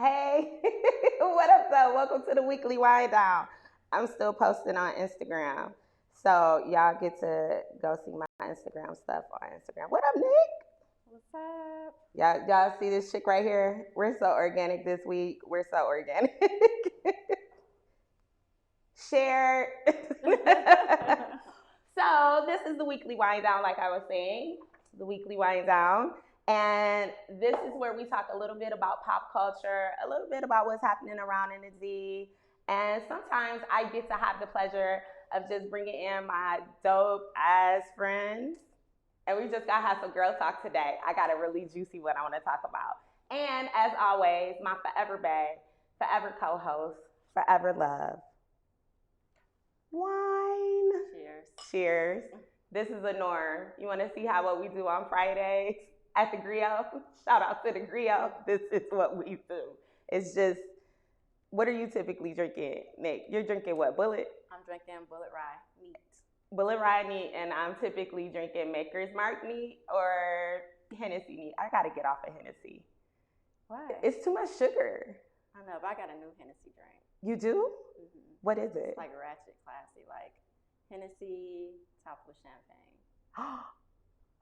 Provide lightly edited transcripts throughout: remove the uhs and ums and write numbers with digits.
Hey, what up, though? Welcome to the weekly wind down. I'm still posting on Instagram. So y'all get to go see my Instagram stuff on Instagram. What up, Nick? What's up? Y'all see this chick right here? We're so organic this week. We're so organic. Share. So this is the weekly wind down, like I was saying, the weekly wind down. And this is where we talk a little bit about pop culture, a little bit about what's happening around in the Z. And sometimes I get to have the pleasure of just bringing in my dope ass friends. And we just got to have some girl talk today. I got a really juicy one I want to talk about. And as always, my forever bae, forever co-host, forever love, wine. Cheers. Cheers. This is a norm. You want to see how what we do on Fridays at the Griot? Shout out to the Griot. This is what we do. It's just, what are you typically drinking, Nick? You're drinking what? Bullet? I'm drinking Bullet Rye neat. Bullet Rye neat, and I'm typically drinking Maker's Mark neat or Hennessy neat. I got to get off of Hennessy. Why? It's too much sugar. I know, but I got a new Hennessy drink. You do? Mm-hmm. What is it? It's like ratchet classy, like Hennessy topped with champagne.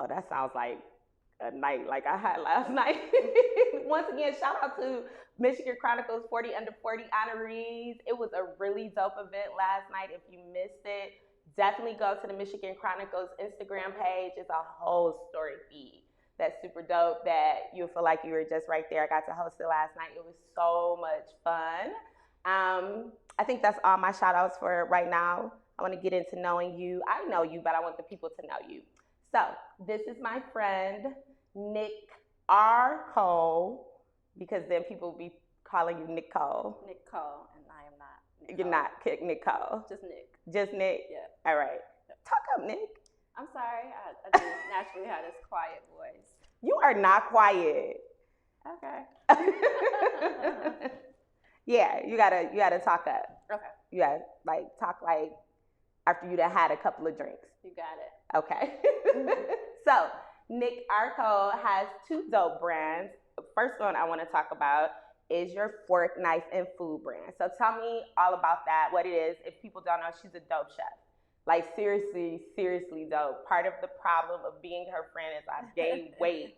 Oh, that sounds like a night like I had last night. Once again, shout out to Michigan Chronicles 40 Under 40 honorees. It was a really dope event last night. If you missed it, definitely go to the Michigan Chronicles Instagram page. It's a whole story feed. That's super dope that you'll feel like you were just right there. I got to host it last night. It was so much fun. I think that's all my shout outs for right now. I want to get into knowing you. I know you, but I want the people to know you. So this is my friend, Nick R. Cole, because then people will be calling you Nick Cole. Nick Cole, and I am not Nick You're Cole. not Nick Cole. Just Nick. Just Nick? Yeah. All right. Talk up, Nick. I'm sorry. I do naturally have this quiet voice. You are not quiet. Okay. Yeah, you gotta talk up. Okay. You gotta talk like after you done had a couple of drinks. You got it. Okay. So Nick Arco has two dope brands. First one I want to talk about is your fork, knife, and food brand. So tell me all about that, what it is. If people don't know, she's a dope chef. Like seriously, seriously dope. Part of the problem of being her friend is I've gained weight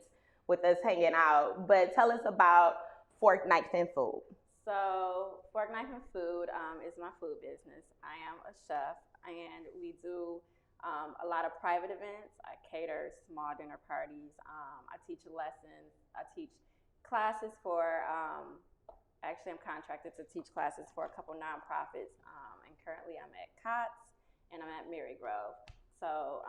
with us hanging out. But tell us about fork, knife, and food. So Fork, Knife, and Food is my food business. I am a chef, and we do a lot of private events. I cater small dinner parties. I teach lessons. I teach classes for, actually I'm contracted to teach classes for a couple nonprofits. And currently I'm at COTS and I'm at Mary Grove. So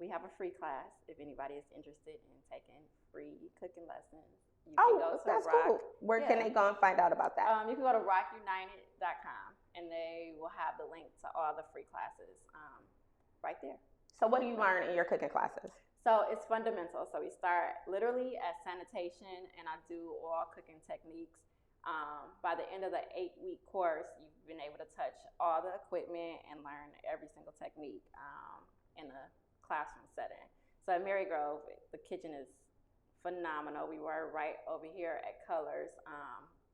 we have a free class if anybody is interested in taking free cooking lessons. You can go to that's Rock. cool. Where can they go and find out about that? You can go to rockunited.com and they will have the link to all the free classes right there. So what do you learn in your cooking classes? So it's fundamental. So we start literally at sanitation and I do all cooking techniques. By the end of the 8-week course, you've been able to touch all the equipment and learn every single technique in a classroom setting. So at Mary Grove, the kitchen is phenomenal. We were right over here at Colors,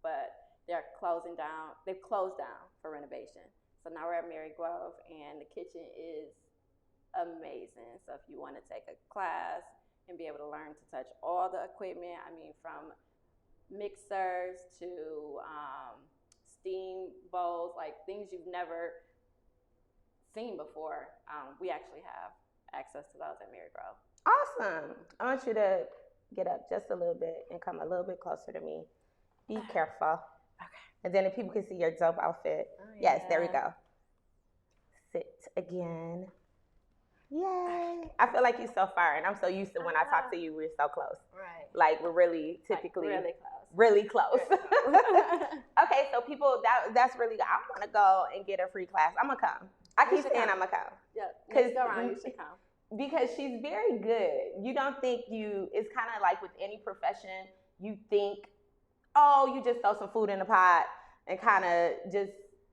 but they're closing down. They've closed down for renovation. So now we're at Mary Grove, and the kitchen is amazing. So if you want to take a class and be able to learn to touch all the equipment, I mean, from mixers to steam bowls, like things you've never seen before, we actually have access to those at Mary Grove. Awesome. I want you to get up just a little bit and come a little bit closer to me. Be careful. Okay. And then if people can see your dope outfit. Oh, Yes, there we yeah. go. Sit again. Yay. I feel like you're so far, and I'm so used to when I talk to you, we're so close. Right. Like we're really typically like really close. really close. Okay, so people, that's really good. I want to go and get a free class. I'm gonna come. I keep saying I'm gonna come. Yeah. 'Cause- Next go around, you should come. Because she's very good. You don't think it's kind of like with any profession, you think, oh, you just throw some food in the pot and kind of just,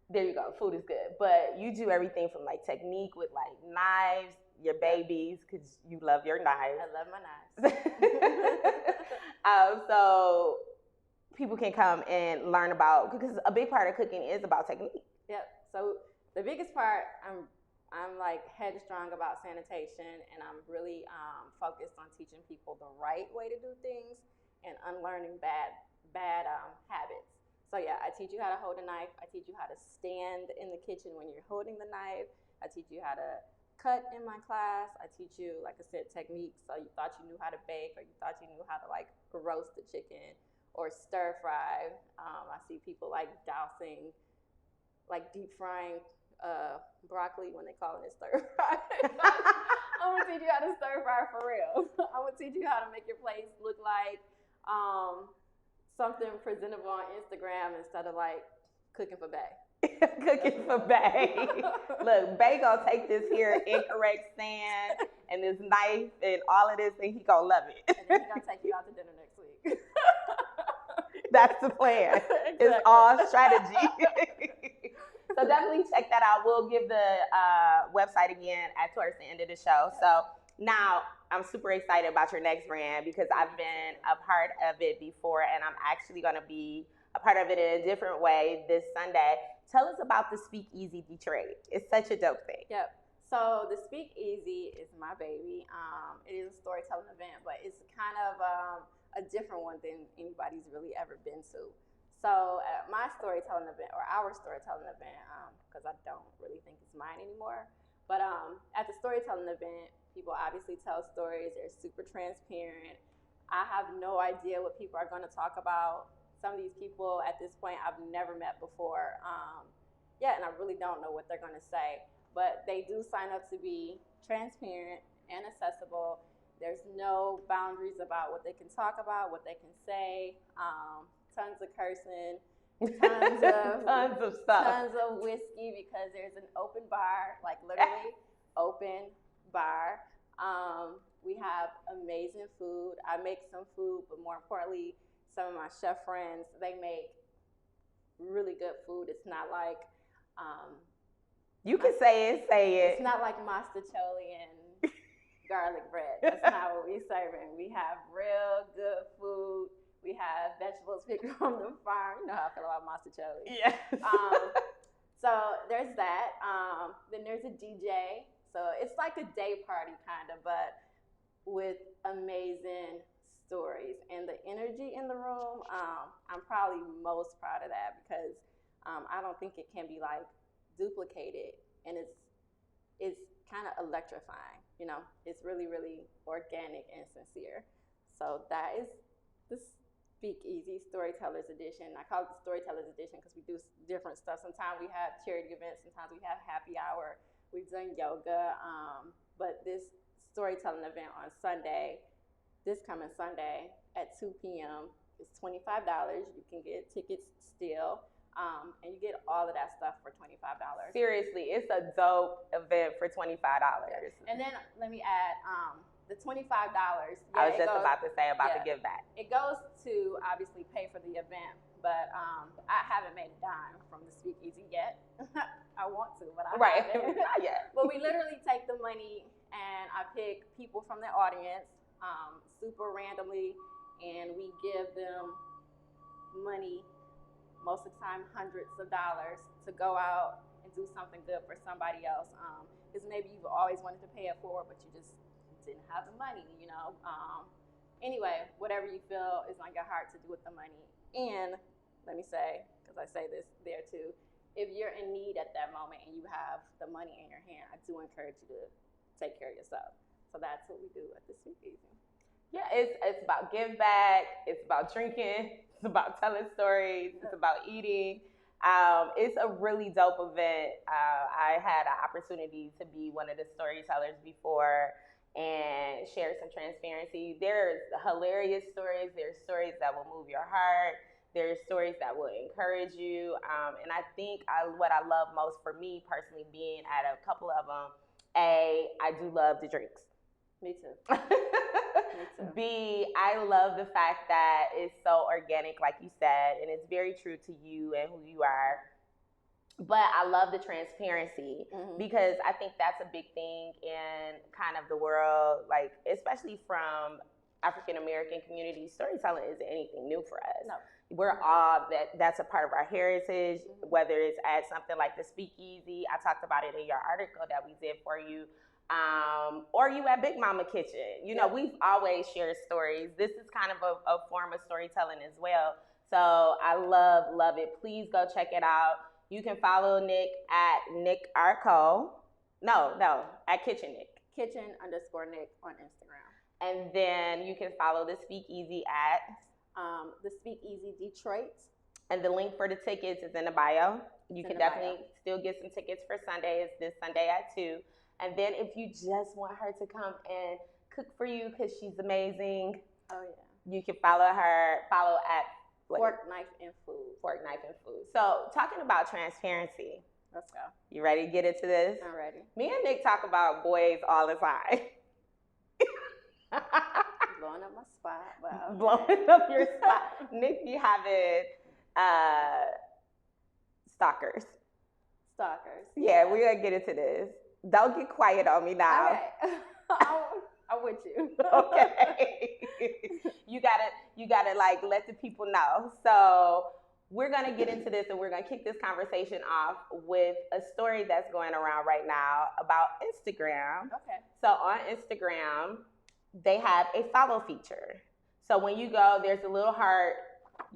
there you go, food is good. But you do everything from like technique with like knives, your babies, because you love your knives. I love my knives. So people can come and learn about, because a big part of cooking is about technique. Yep. So the biggest part, I'm like headstrong about sanitation, and I'm really focused on teaching people the right way to do things and unlearning bad habits. So yeah, I teach you how to hold a knife. I teach you how to stand in the kitchen when you're holding the knife. I teach you how to cut in my class. I teach you, like I said, techniques. So you thought you knew how to bake, or you thought you knew how to like roast the chicken or stir fry. I see people like dousing, like deep frying broccoli when they call it stir fry. I'm gonna teach you how to stir fry for real. I'm gonna teach you how to make your plates look like something presentable on Instagram instead of like cooking for Bay. Cooking for Bay. Look, Bay gonna take this here incorrect stand and this knife and all of this, and he gonna love it. And then he gonna take you out to dinner next week. That's the plan. Exactly. It's all strategy. So definitely check that out. We'll give the website again towards the end of the show. So now I'm super excited about your next brand, because I've been a part of it before, and I'm actually going to be a part of it in a different way this Sunday. Tell us about the Speakeasy Detroit. It's such a dope thing. Yep. So the Speakeasy is my baby. It is a storytelling event, but it's kind of a different one than anybody's really ever been to. So at my storytelling event, or our storytelling event, because I don't really think it's mine anymore, but at the storytelling event, people obviously tell stories. They're super transparent. I have no idea what people are going to talk about. Some of these people at this point I've never met before. And I really don't know what they're going to say. But they do sign up to be transparent and accessible. There's no boundaries about what they can talk about, what they can say. Tons of cursing, tons of stuff, tons of whiskey, because there's an open bar, like literally open bar. We have amazing food. I make some food, but more importantly, some of my chef friends, they make really good food. It's not like you can say it. It's not like mastacholi and garlic bread. That's not what we're serving. We have real good food. We have vegetables picked from the farm. You know how I feel about mastacholi. Yeah. So there's that. Then there's a DJ. So it's like a day party kind of, but with amazing stories. And the energy in the room, I'm probably most proud of that, because I don't think it can be like duplicated. And it's kind of electrifying. You know, it's really, really organic and sincere. So that is this Speakeasy Storytellers Edition. I call it the Storytellers Edition because we do different stuff. Sometimes we have charity events. Sometimes we have happy hour. We've done yoga. But this storytelling event on Sunday, this coming Sunday at 2 p.m. is $25. You can get tickets still. And you get all of that stuff for $25. Seriously, it's a dope event for $25. And then let me add, the $25. I was just about to say about the give back. It goes to obviously pay for the event, but I haven't made a dime from the Speakeasy yet. I want to, but I haven't. Not yet. But we literally take the money and I pick people from the audience super randomly, and we give them money, most of the time hundreds of dollars, to go out and do something good for somebody else. Because maybe you've always wanted to pay it forward, but you just didn't have the money, you know. Anyway, whatever you feel is on your heart to do with the money. And let me say, because I say this there too, if you're in need at that moment and you have the money in your hand, I do encourage you to take care of yourself. So that's what we do at the Speakeasy. Yeah, it's about give back, it's about drinking, it's about telling stories, it's about eating. It's a really dope event. I had an opportunity to be one of the storytellers before and share some transparency. There's hilarious stories. There's stories that will move your heart. There's stories that will encourage you. And I think what I love most, for me personally, being at a couple of them, I do love the drinks. Me too. Me too. B, I love the fact that it's so organic, like you said, and it's very true to you and who you are. But I love the transparency, because I think that's a big thing in kind of the world, like especially from African American community, storytelling isn't anything new for us. No. We're all that's a part of our heritage, whether it's at something like the Speakeasy. I talked about it in your article that we did for you. Or you at Big Mama Kitchen. You know, we've always shared stories. This is kind of a form of storytelling as well. So I love it. Please go check it out. You can follow Nick at Nick Arco. No, at Kitchen Nick. Kitchen_Nick on Instagram. And then you can follow the Speakeasy at the Speakeasy Detroit. And the link for the tickets is in the bio. You can definitely still get some tickets for Sunday. It's this Sunday at 2. And then if you just want her to come and cook for you because she's amazing. Oh, yeah. You can follow at Fork, Knife, and Food. Fork, Knife, and Food. So talking about transparency. Let's go. You ready to get into this? I'm ready. Me and Nick talk about boys all the time. Blowing up my spot. Well, okay. Blowing up your spot. Nick be having stalkers. Stalkers. Yeah, we're going to get into this. Don't get quiet on me now. Okay. I'm with you. Okay. You gotta like let the people know. So we're gonna get into this and we're gonna kick this conversation off with a story that's going around right now about Instagram. Okay. So on Instagram, they have a follow feature. So when you go, there's a little heart.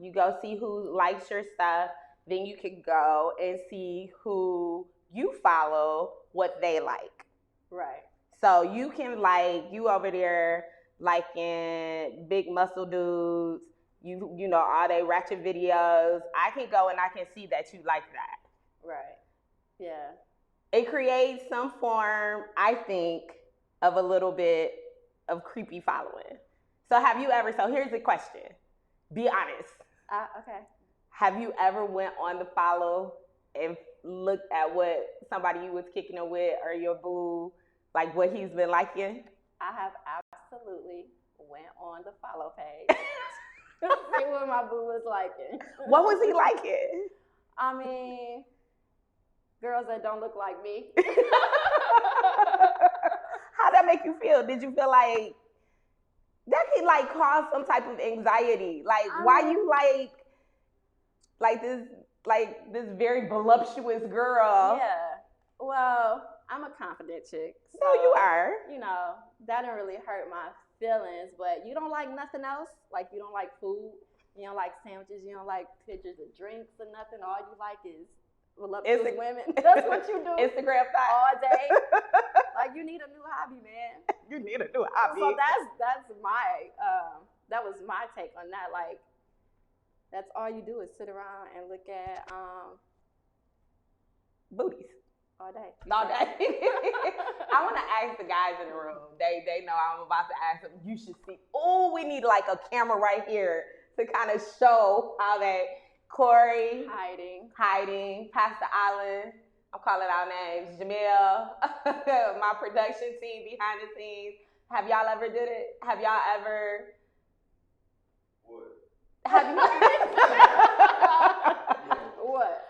You go see who likes your stuff. Then you can go and see who you follow, what they like. Right. So you can you over there liking big muscle dudes, you know, all they ratchet videos. I can go and I can see that you like that. Right. Yeah. It creates some form, I think, of a little bit of creepy following. So here's the question. Be honest. Okay. Have you ever went on the follow and looked at what somebody you was kicking it with or your boo, like what he's been liking? I have absolutely went on the follow page. See what my boo was liking. What was he liking? I mean, girls that don't look like me. How'd that make you feel? Did you feel like that could like cause some type of anxiety? Like why you like this very voluptuous girl? Yeah. Well, I'm a confident chick. So, no, you are. You know, that didn't really hurt my feelings, but you don't like nothing else? Like you don't like food, you don't like sandwiches, you don't like pictures of drinks or nothing. All you like is voluptuous women. That's what you do. Instagram thought. All day. Like you need a new hobby, man. You need a new hobby. So that's my that was my take on that. Like that's all you do is sit around and look at booties. All day. I want to ask the guys in the room. They know I'm about to ask them. You should see. Oh, we need like a camera right here to kind of show how they Corey hiding, Pastor Allen. I'm calling out names. Jamil, my production team behind the scenes. Have y'all ever did it? Have y'all ever? What? Have you? What?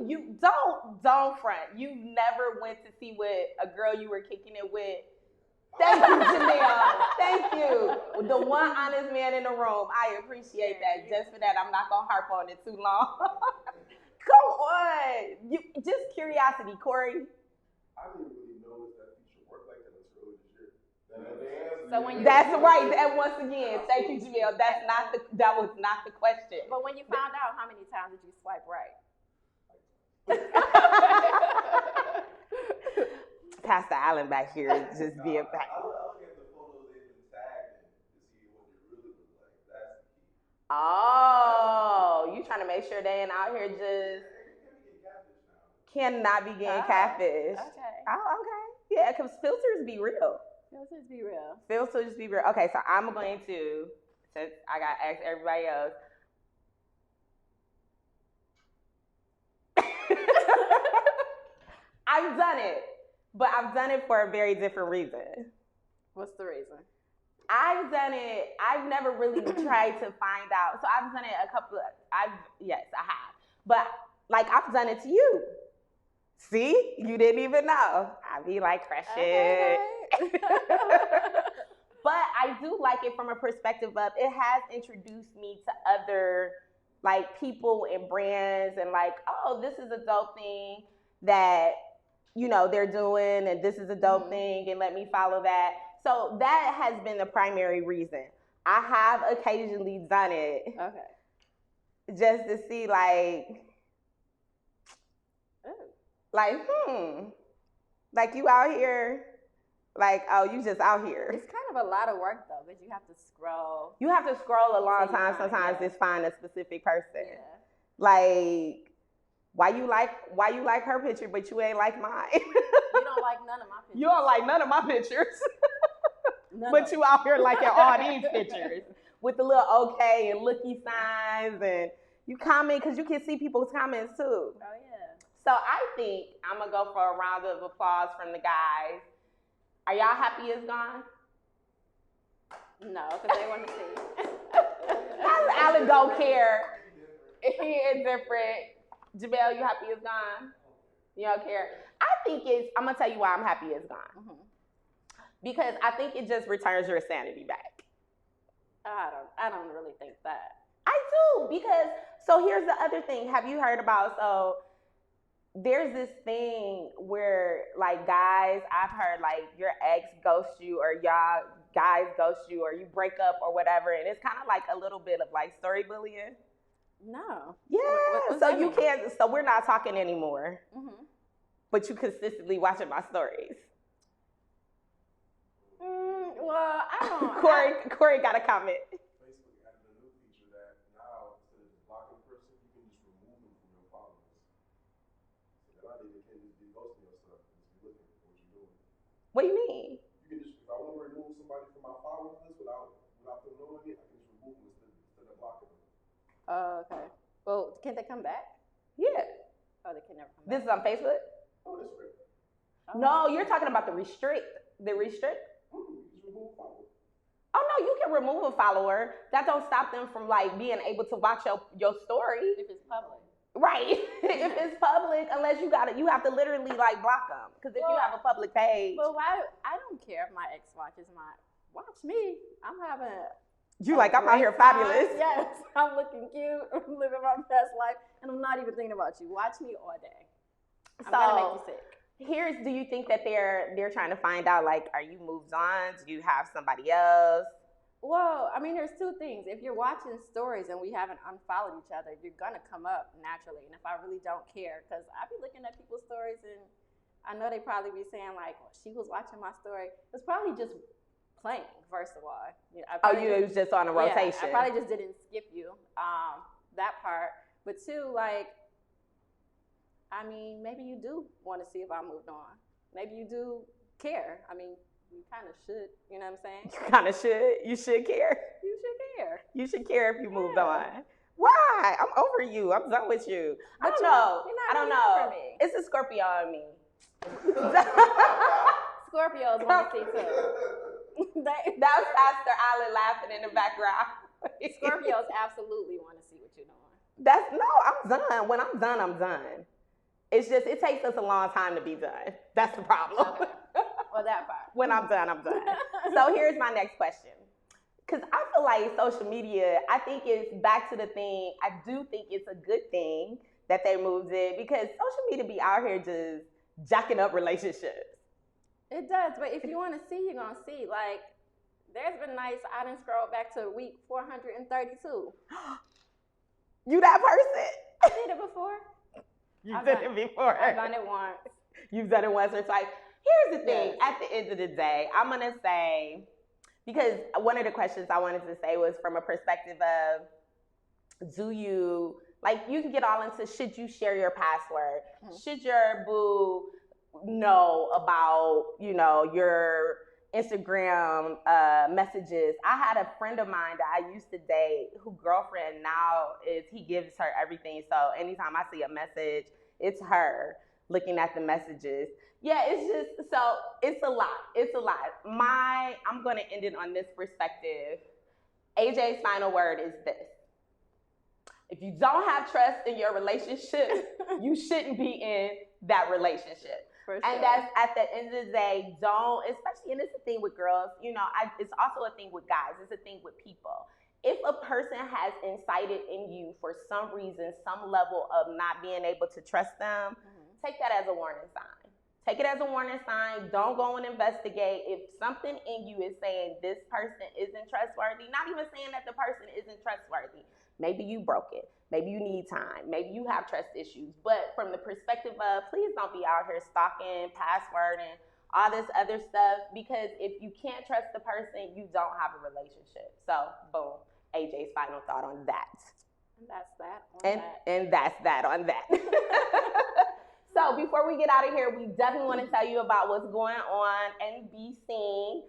You don't front. You never went to see what a girl you were kicking it with. Thank you, Jamil. Thank you. The one honest man in the room. I appreciate that. Just for that, I'm not gonna harp on it too long. Come on. Just curiosity, Corey. I didn't really know that feature worked like that until earlier this year. So when you That's right. And once again, thank you, Jamil. That was not the question. But when you found out, how many times did you swipe right? Pastor Allen back here is just being back. I look at the photos they've been tagged in to see what they really look like. That's the key. Oh, you trying to make sure they ain't out here just cannot be getting catfish. Okay. Oh, okay. Yeah, because filters be real. Filters be real. Filters be real. Okay, so I'm going to, since I got to ask everybody else. I've done it, but I've done it for a very different reason. What's the reason? I've done it. I've never really tried to find out. So I've done it yes, I have. But like I've done it to you. See, you didn't even know. I be like crushing. Okay. But I do like it from a perspective of it has introduced me to other like people and brands and like, oh, this is a dope thing that they're doing, and this is a dope thing, and let me follow that. So that has been the primary reason. I have occasionally done it. Okay. Just to see like like you out here, like, oh, you just out here. It's kind of a lot of work though, because you have to scroll. You have to scroll a long time sometimes to find a specific person. Yeah. Like, why you like her picture, but you ain't like mine? You don't like none of my pictures. You don't like none of my pictures. But you out here liking all these pictures with the little okay and looky signs, and you comment because you can see people's comments too. Oh yeah. So I think I'm gonna go for a round of applause from the guys. Are y'all happy it's gone? No, because they want to see. Alan don't care. He is different. Jamel, you happy it's gone? You don't care? I'm gonna tell you why I'm happy it's gone. Mm-hmm. Because I think it just returns your sanity back. I don't really think that. I do, because so here's the other thing. Have you heard about, so there's this thing where like guys, I've heard like your ex ghosts you, or y'all guys ghost you, or you break up or whatever, and it's kind of like a little bit of like story bullying. No. Yeah. So you can't. So we're not talking anymore. Mm-hmm. But you consistently watching my stories. Well, I don't. Corey got a comment. Facebook added a new feature that now instead of just blocking a person, you can just remove them from your followers. So that they can't just be ghosting your stuff and just be looking at what you're doing. What do you mean? You can just, if I want to remove somebody from my followers list without them knowing it, I can just remove them instead of blocking them. Oh, okay. Well, can't they come back? Yeah. Oh, they can never come back. This is on Facebook? Oh, that's right. Oh. No, you're talking about the restrict. The restrict? Oh no, you can remove a follower. That don't stop them from like being able to watch your story. If it's public. Right. If it's public, unless you have to literally like block them. Because if you have a public page. But why? I don't care if my ex watch me. I'm having. I'm out here fabulous. Yes, I'm looking cute. I'm living my best life, and I'm not even thinking about you. Watch me all day. I'm gonna make you sick. Do you think that they're trying to find out, like, are you moved on? Do you have somebody else? Well, I mean, there's two things. If you're watching stories and we haven't unfollowed each other, you're gonna come up naturally. And if I really don't care, because I be looking at people's stories and I know they probably be saying like, well, she was watching my story. It's probably just playing, first of all. You was just on a rotation. Yeah, I probably just didn't skip you, that part. But two, like, I mean, maybe you do want to see if I moved on. Maybe you do care. I mean, you kind of should. You know what I'm saying? You kind of should. You should care. You should care. You should care if you moved on. Why? I'm over you. I'm done with you. I don't know. I don't know. It's a Scorpio on me. Scorpios want to see too. That was Pastor Allen laughing in the background. Scorpios absolutely want to see what you're doing. I'm done. When I'm done, I'm done. It's just, it takes us a long time to be done. That's the problem. Okay. Well, that part. When I'm done, I'm done. So here's my next question. Because I feel like social media, I think it's back to the thing. I do think it's a good thing that they moved it, because social media be out here just jacking up relationships. It does, but if you want to see, you're going to see. Like, there's been nights I didn't scroll back to week 432. You that person? I did it before. You've done it before. I've done it once. You've done it once or twice. Here's the thing. Yes. At the end of the day, I'm going to say, because one of the questions I wanted to say was from a perspective of, do you, like, you can get all into, should you share your password? Mm-hmm. Should your boo know about, your Instagram messages? I had a friend of mine that I used to date, who girlfriend now he gives her everything. So anytime I see a message, it's her looking at the messages. Yeah, it's a lot. It's a lot. I'm going to end it on this perspective. AJ's final word is this. If you don't have trust in your relationship, you shouldn't be in that relationship. For And sure. that's at the end of the day, don't, especially, and it's a thing with girls, you know, it's also a thing with guys, it's a thing with people. If a person has incited in you for some reason, some level of not being able to trust them, take that as a warning sign. Take it as a warning sign. Don't go and investigate. If something in you is saying this person isn't trustworthy, not even saying that the person isn't trustworthy, maybe you broke it. Maybe you need time. Maybe you have trust issues. But from the perspective of, please don't be out here stalking, passwording, all this other stuff, because if you can't trust the person, you don't have a relationship. So, boom, AJ's final thought on that. And that's that on And, that. and that's that on that. So before we get out of here, we definitely want to tell you about what's going on and be seen.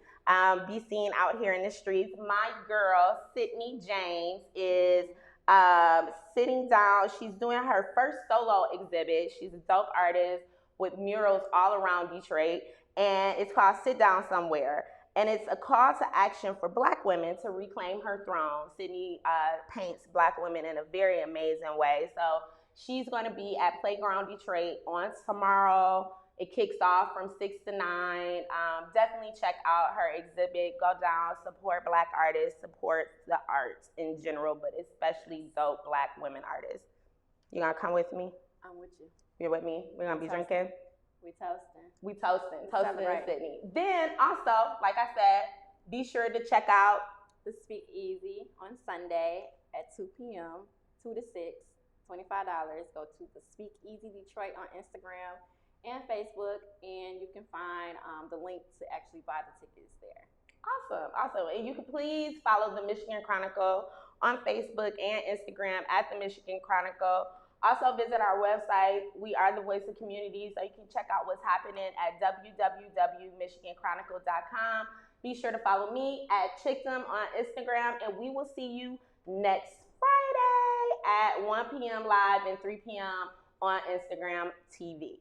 Be seen out here in the streets. My girl, Sydney James, is sitting down. She's doing her first solo exhibit. She's a dope artist with murals all around Detroit. And it's called Sit Down Somewhere. And it's a call to action for Black women to reclaim her throne. Sydney paints Black women in a very amazing way. So she's going to be at Playground Detroit on tomorrow. It kicks off from 6 to 9. Definitely check out her exhibit. Go down, support Black artists, support the arts in general, but especially dope Black women artists. You gonna come with me? I'm with you. You're with me? We're gonna be drinking? We toasting. We toasting. Toasting in Celebrate. Sydney. Then also, like I said, be sure to check out The Speak Easy on Sunday at 2 p.m., 2 to 6, $25. Go to The Speak Easy Detroit on Instagram and Facebook, and you can find the link to actually buy the tickets there. Awesome. And you can please follow the Michigan Chronicle on Facebook and Instagram at the Michigan Chronicle. Also visit our website. We are the voice of community, so you can check out what's happening at www.michiganchronicle.com. Be sure to follow me at Chickdom on Instagram, and we will see you next Friday at 1 p.m. live and 3 p.m. on Instagram TV.